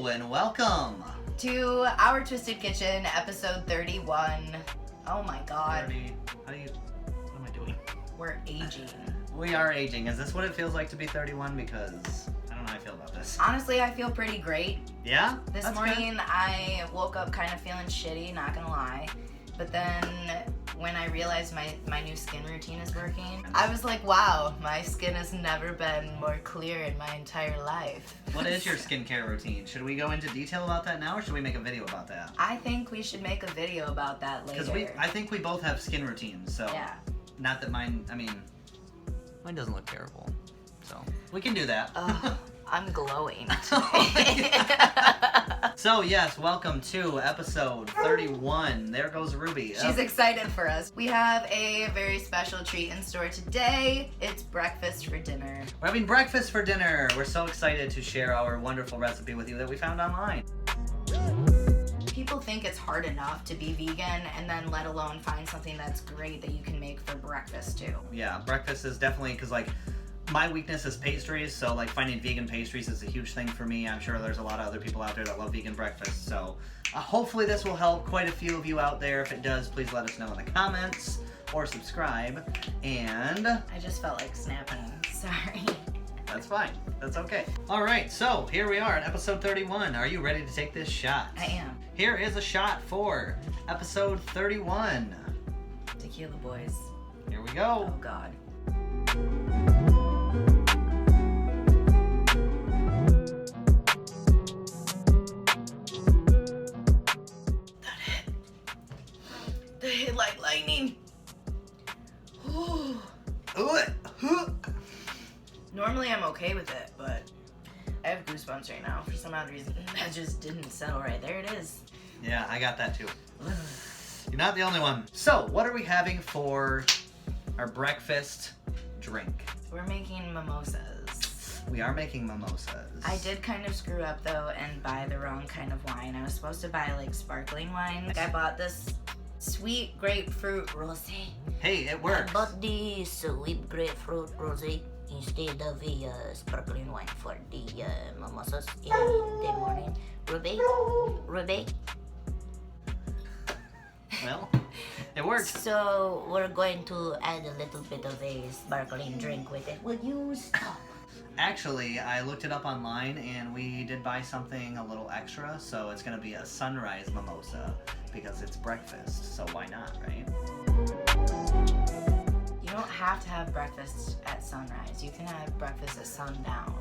Hello and welcome to Our Twisted Kitchen, episode 31. Oh my god. 30. What am I doing? We're aging. We are aging. Is this what it feels like to be 31? Because I don't know how I feel about this. Honestly, I feel pretty great. Yeah? This morning, I woke up kind of feeling shitty, not gonna lie. But then when I realized my new skin routine is working, I was like, wow, my skin has never been more clear in my entire life. What is your skincare routine? Should we go into detail about that now, or should we make a video about that? I think we should make a video about that later. Because I think we both have skin routines, so. Yeah. Not that mine doesn't look terrible. So, we can do that. I'm glowing. So yes, welcome to episode 31. There goes Ruby. She's excited for us. We have a very special treat in store today. It's breakfast for dinner. We're having breakfast for dinner. We're so excited to share our wonderful recipe with you that we found online. People think it's hard enough to be vegan and then let alone find something that's great that you can make for breakfast too. Yeah, breakfast is definitely, because my weakness is pastries, so finding vegan pastries is a huge thing for me. I'm sure there's a lot of other people out there that love vegan breakfast, so hopefully this will help quite a few of you out there. If it does, please let us know in the comments or subscribe. And I just felt like snapping. Sorry. That's fine. That's okay. All right, so here we are at episode 31. Are you ready to take this shot? I am. Here is a shot for episode 31. Tequila boys. Here we go. Oh God. That hit like lightning. Ooh. Normally I'm okay with it, but I have goosebumps right now. For some odd reason, that just didn't settle right. There it is. Yeah, I got that too. You're not the only one. So, what are we having for our breakfast drink? We're making mimosas. We are making mimosas. I did kind of screw up though and buy the wrong kind of wine. I was supposed to buy sparkling wine. I bought this sweet grapefruit rosé. Hey, it works. I bought the sweet grapefruit rosé instead of a sparkling wine for the mimosas in the morning. Ruby? Well, it works. So we're going to add a little bit of a sparkling drink with it. Will you stop? Actually, I looked it up online and we did buy something a little extra, so it's gonna be a sunrise mimosa because it's breakfast, so why not, right? You don't have to have breakfast at sunrise. You can have breakfast at sundown.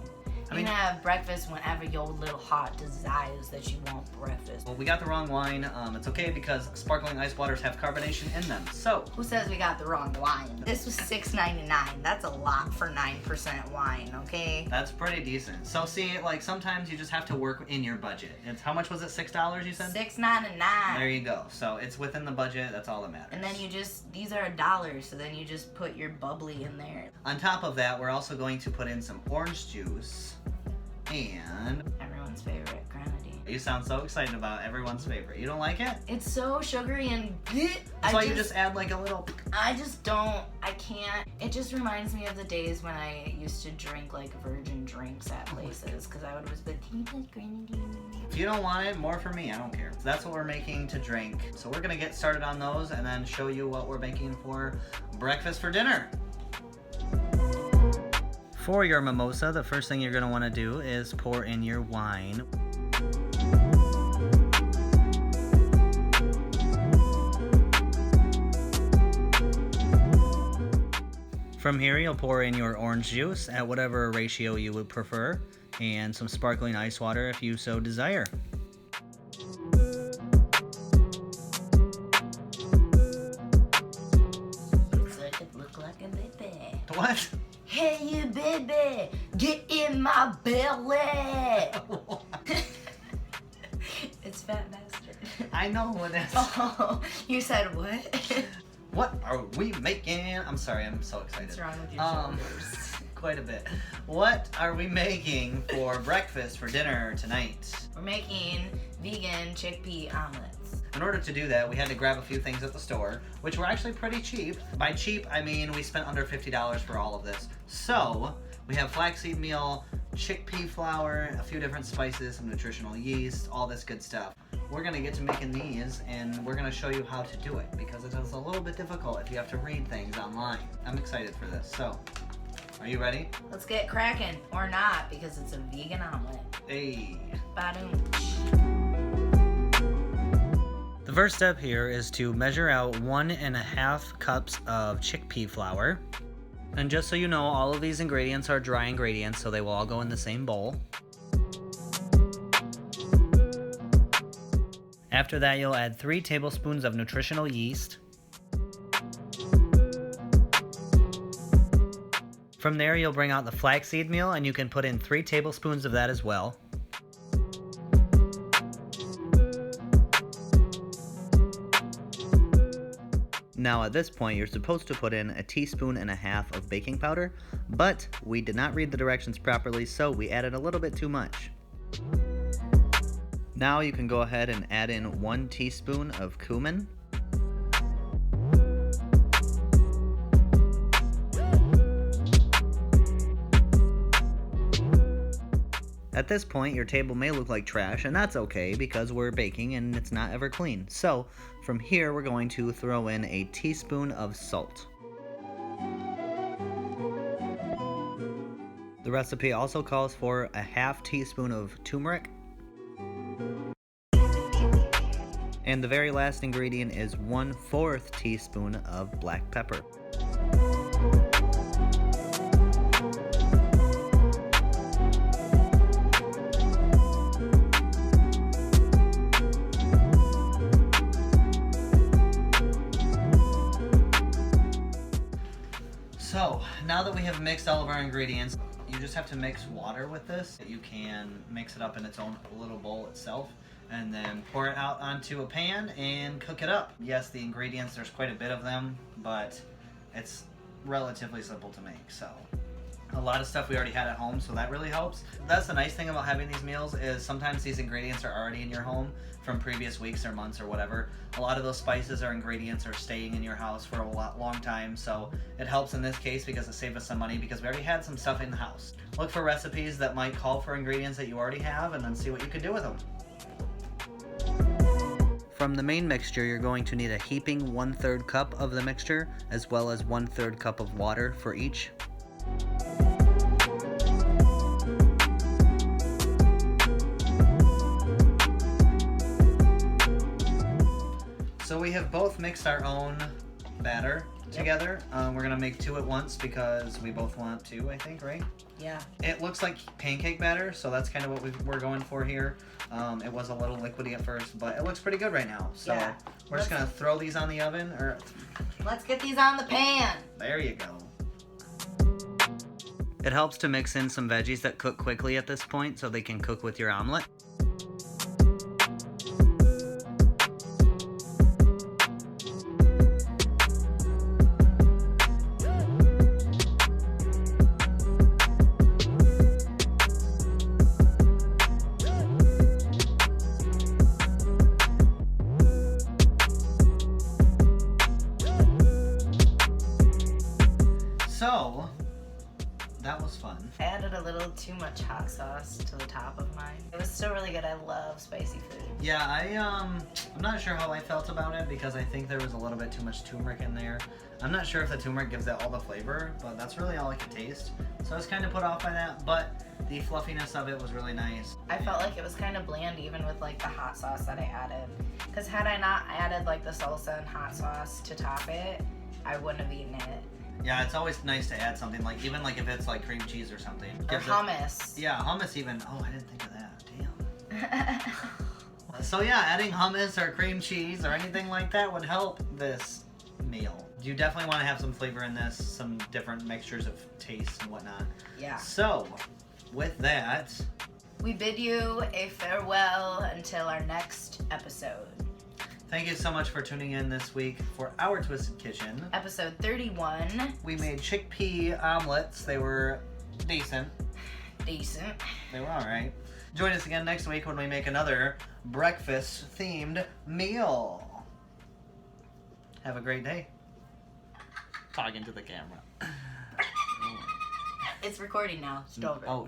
You can have breakfast whenever your little heart desires that you want breakfast. Well, we got the wrong wine. It's okay because sparkling ice waters have carbonation in them, so. Who says we got the wrong wine? This was $6.99. That's a lot for 9% wine, okay? That's pretty decent. So see, sometimes you just have to work in your budget. How much was it, $6 you said? $6.99. There you go. So it's within the budget, that's all that matters. And then these are $1, so then you just put your bubbly in there. On top of that, we're also going to put in some orange juice. And everyone's favorite, grenadine. You sound so excited about everyone's favorite. You don't like it? It's so sugary and that's why you just add a little. I can't. It just reminds me of the days when I used to drink virgin drinks at places because I would always be like, can you put grenadine? If you don't want it, more for me, I don't care. So that's what we're making to drink. So we're gonna get started on those and then show you what we're making for breakfast for dinner. For your mimosa, the first thing you're going to want to do is pour in your wine. From here, you'll pour in your orange juice at whatever ratio you would prefer, and some sparkling ice water if you so desire. Look like a baby. What? Hey you baby, get in my belly! It's Fat Bastard. I know what it is. Oh, you said what? What are we making? I'm sorry, I'm so excited. What's wrong with your shoulders? Quite a bit. What are we making for breakfast for dinner tonight? We're making vegan chickpea omelets. In order to do that, we had to grab a few things at the store, which were actually pretty cheap. By cheap, I mean we spent under $50 for all of this. So, we have flaxseed meal, chickpea flour, a few different spices, some nutritional yeast, all this good stuff. We're gonna get to making these and we're gonna show you how to do it because it is a little bit difficult if you have to read things online. I'm excited for this. So, are you ready? Let's get cracking, or not, because it's a vegan omelet. Hey. Ba-doom. The first step here is to measure out 1.5 cups of chickpea flour. And just so you know, all of these ingredients are dry ingredients, so they will all go in the same bowl. After that, you'll add 3 tablespoons of nutritional yeast. From there, you'll bring out the flaxseed meal, and you can put in 3 tablespoons of that as well. Now at this point, you're supposed to put in 1.5 teaspoons of baking powder, but we did not read the directions properly, so we added a little bit too much. Now you can go ahead and add in 1 teaspoon of cumin. At this point, your table may look like trash, and that's okay because we're baking and it's not ever clean. So, from here, we're going to throw in 1 teaspoon of salt. The recipe also calls for 1/2 teaspoon of turmeric. And the very last ingredient is 1/4 teaspoon of black pepper. So, now that we have mixed all of our ingredients, you just have to mix water with this. You can mix it up in its own little bowl itself and then pour it out onto a pan and cook it up. Yes, the ingredients, there's quite a bit of them, but it's relatively simple to make. So, a lot of stuff we already had at home, so that really helps. That's the nice thing about having these meals is sometimes these ingredients are already in your home from previous weeks or months or whatever. A lot of those spices or ingredients are staying in your house for a long time, so it helps in this case because it saved us some money because we already had some stuff in the house. Look for recipes that might call for ingredients that you already have and then see what you can do with them. From the main mixture, you're going to need a heaping 1/3 cup of the mixture as well as 1/3 cup of water for each. So we have both mixed our own batter together. We're gonna make 2 at once because we both want to, I think, right? Yeah. It looks like pancake batter, so that's kind of what we're going for here. It was a little liquidy at first, but it looks pretty good right now. So yeah. We're just gonna throw these on the oven, or let's get these on the pan. There you go. It helps to mix in some veggies that cook quickly at this point so they can cook with your omelet. So, that was fun. I added a little too much hot sauce to the top of mine. It was still really good. I love spicy food. Yeah, I'm not sure how I felt about it because I think there was a little bit too much turmeric in there. I'm not sure if the turmeric gives it all the flavor, but that's really all I could taste. So I was kind of put off by that, but the fluffiness of it was really nice. I felt like it was kind of bland even with like the hot sauce that I added. Because had I not added like the salsa and hot sauce to top it, I wouldn't have eaten it. Yeah, it's always nice to add something like, even like if it's like cream cheese or something. Or hummus. Yeah, hummus even. Oh, I didn't think of that. Damn. So yeah, adding hummus or cream cheese or anything like that would help this meal. You definitely want to have some flavor in this, some different mixtures of taste and whatnot. Yeah. So, with that, we bid you a farewell until our next episode. thank you so much for tuning in this week for our Twisted Kitchen. Episode 31. We made chickpea omelettes. They were decent. Decent. They were alright. Join us again next week when we make another breakfast-themed meal. Have a great day. Talking to the camera. It's recording now. It's over. Oh,